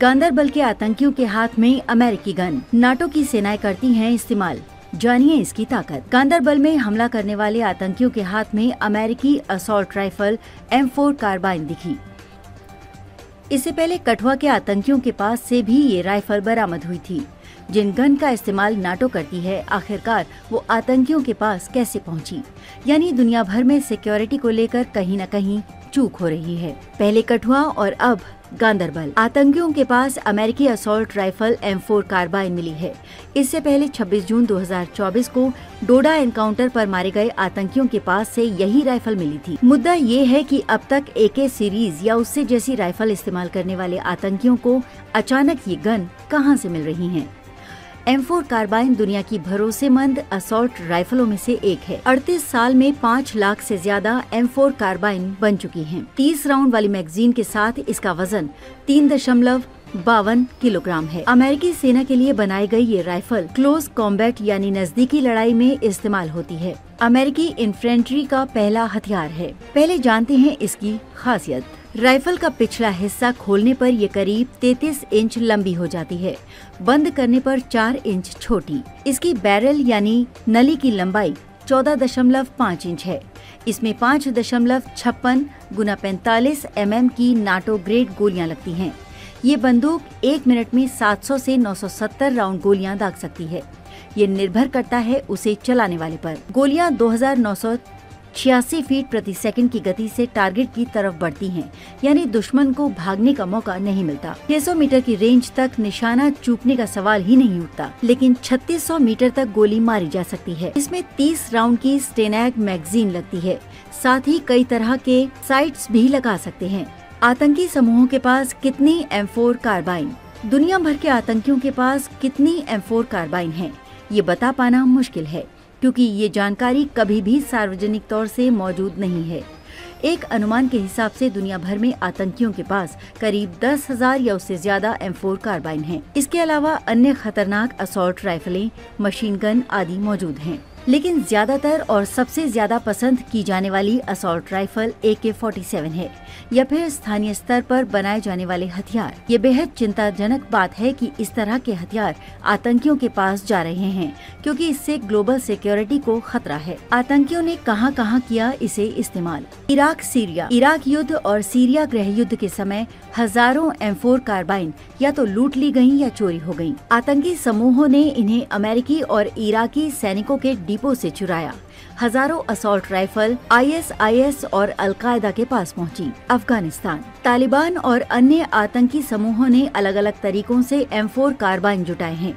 गांदरबल के आतंकियों के हाथ में अमेरिकी गन, नाटो की सेनाएं करती हैं इस्तेमाल। जानिए इसकी ताकत। गांदरबल में हमला करने वाले आतंकियों के हाथ में अमेरिकी असॉल्ट राइफल M4 कार्बाइन दिखी। इससे पहले कठुआ के आतंकियों के पास से भी ये राइफल बरामद हुई थी। जिन गन का इस्तेमाल नाटो करती है, आखिरकार वो आतंकियों के पास कैसे पहुंची? यानी दुनिया भर में सिक्योरिटी को लेकर कहीं न कहीं चूक हो रही है। पहले कठुआ और अब गांदरबल। आतंकियों के पास अमेरिकी असॉल्ट राइफल M4 कार्बाइन मिली है। इससे पहले 26 जून 2024 को डोडा एनकाउंटर पर मारे गए आतंकियों के पास से यही राइफल मिली थी। मुद्दा ये है कि अब तक AK सीरीज या उससे जैसी राइफल इस्तेमाल करने वाले आतंकियों को अचानक ये गन कहां से मिल रही हैं? M4 कार्बाइन दुनिया की भरोसेमंद असॉल्ट राइफलों में से एक है। 38 साल में 5 लाख से ज्यादा M4 कार्बाइन बन चुकी हैं। 30 राउंड वाली मैगजीन के साथ इसका वजन 3.52 किलोग्राम है। अमेरिकी सेना के लिए बनाई गई ये राइफल क्लोज कॉम्बैट यानी नजदीकी लड़ाई में इस्तेमाल होती है। अमेरिकी इन्फेंट्री का पहला हथियार है। पहले जानते हैं इसकी खासियत। राइफल का पिछला हिस्सा खोलने पर ये करीब 33 इंच लंबी हो जाती है, बंद करने पर 4 इंच छोटी। इसकी बैरल यानी नली की लंबाई 14.5 इंच है। इसमें 5.56 गुना 45 mm की नाटो ग्रेड गोलियां लगती हैं। ये बंदूक 1 मिनट में 700 से 970 राउंड गोलियां दाग सकती है। ये निर्भर करता है उसे चलाने वाले पर। गोलियां 2986 फीट प्रति सेकंड की गति से टारगेट की तरफ बढ़ती हैं, यानी दुश्मन को भागने का मौका नहीं मिलता। 600 मीटर की रेंज तक निशाना चूकने का सवाल ही नहीं उठता, लेकिन 3600 मीटर तक गोली मारी जा सकती है। इसमें 30 राउंड की स्टेनैग मैगजीन लगती है। साथ ही कई तरह के साइट्स भी लगा सकते हैं। आतंकी समूहों के पास कितनी M4 कार्बाइन? दुनिया भर के आतंकियों के पास कितनी M4 कार्बाइन है, ये बता पाना मुश्किल है, क्योंकि ये जानकारी कभी भी सार्वजनिक तौर से मौजूद नहीं है। एक अनुमान के हिसाब से दुनिया भर में आतंकियों के पास करीब 10,000 या उससे ज्यादा M4 कार्बाइन हैं। इसके अलावा अन्य खतरनाक असॉल्ट राइफलें, मशीन गन आदि मौजूद हैं। लेकिन ज्यादातर और सबसे ज्यादा पसंद की जाने वाली असॉल्ट राइफल AK-47 है, या फिर स्थानीय स्तर पर बनाए जाने वाले हथियार। ये बेहद चिंताजनक बात है कि इस तरह के हथियार आतंकियों के पास जा रहे हैं, क्योंकि इससे ग्लोबल सिक्योरिटी को खतरा है। आतंकियों ने कहां कहां किया इसे इस्तेमाल? Iraq, Syria. इराक युद्ध और सीरिया गृह युद्ध के समय हजारों M4 कार्बाइन या तो लूट ली गयी या चोरी हो गयी। आतंकी समूहों ने इन्हें अमेरिकी और इराकी सैनिकों के डिपो से चुराया। हजारों असॉल्ट राइफल ISIS और अल-कायदा के पास पहुंची। अफगानिस्तान। तालिबान और अन्य आतंकी समूहों ने अलग अलग तरीकों से M4 कार्बाइन जुटाए हैं।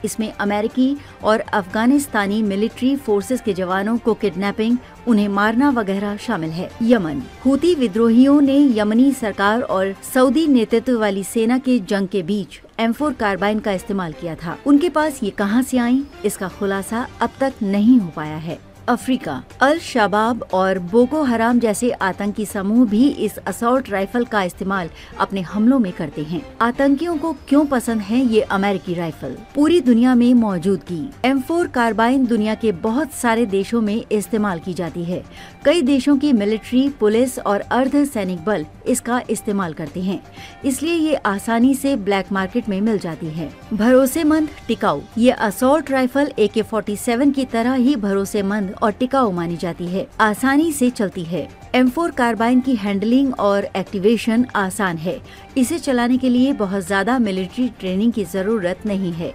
इसमें अमेरिकी और अफगानिस्तानी मिलिट्री फोर्सेस के जवानों को किडनैपिंग, उन्हें मारना वगैरह शामिल है। यमन। हूती विद्रोहियों ने यमनी सरकार और सऊदी नेतृत्व वाली सेना के जंग के बीच M4 कार्बाइन का इस्तेमाल किया था। उनके पास ये कहां से आई, इसका खुलासा अब तक नहीं हो पाया है। अफ्रीका। अल शबाब और बोको हराम जैसे आतंकी समूह भी इस असॉल्ट राइफल का इस्तेमाल अपने हमलों में करते हैं। आतंकियों को क्यों पसंद है ये अमेरिकी राइफल? पूरी दुनिया में मौजूदगी। M4 कार्बाइन दुनिया के बहुत सारे देशों में इस्तेमाल की जाती है। कई देशों की मिलिट्री, पुलिस और अर्ध सैनिक बल इसका इस्तेमाल करते हैं, इसलिए ये आसानी से ब्लैक मार्केट में मिल जाती है। भरोसेमंद, टिकाऊ। ये असॉल्ट राइफल AK-47 की तरह ही भरोसेमंद और टिकाऊ मानी जाती है। आसानी से चलती है। M4 कार्बाइन की हैंडलिंग और एक्टिवेशन आसान है। इसे चलाने के लिए बहुत ज्यादा मिलिट्री ट्रेनिंग की जरूरत नहीं है।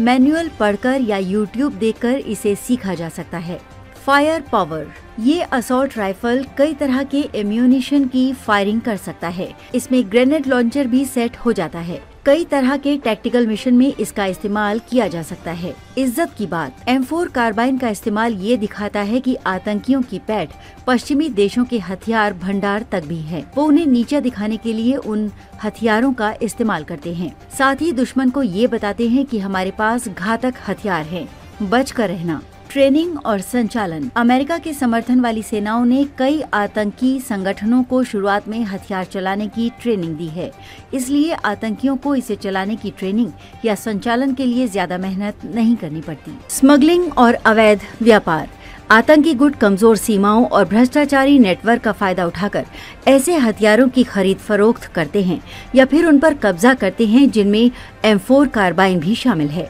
मैनुअल पढ़कर या YouTube देखकर इसे सीखा जा सकता है। Fire power. ये असॉल्ट राइफल कई तरह के एम्यूनिशन की फायरिंग कर सकता है। इसमें ग्रेनेड लॉन्चर भी सेट हो जाता है। कई तरह के टैक्टिकल मिशन में इसका इस्तेमाल किया जा सकता है। इज्जत की बात। M4 कार्बाइन का इस्तेमाल ये दिखाता है कि आतंकियों की पैठ पश्चिमी देशों के हथियार भंडार तक भी है। वो उन्हें नीचा दिखाने के लिए उन हथियारों का इस्तेमाल करते हैं। साथ ही दुश्मन को ये बताते हैं कि हमारे पास घातक हथियार हैं, बच कर रहना। ट्रेनिंग और संचालन। अमेरिका के समर्थन वाली सेनाओं ने कई आतंकी संगठनों को शुरुआत में हथियार चलाने की ट्रेनिंग दी है, इसलिए आतंकियों को इसे चलाने की ट्रेनिंग या संचालन के लिए ज्यादा मेहनत नहीं करनी पड़ती। स्मगलिंग और अवैध व्यापार। आतंकी गुट कमजोर सीमाओं और भ्रष्टाचारी नेटवर्क का फायदा उठाकर ऐसे हथियारों की खरीद फरोख्त करते हैं या फिर उन पर कब्जा करते हैं जिनमें M4 कार्बाइन भी शामिल है।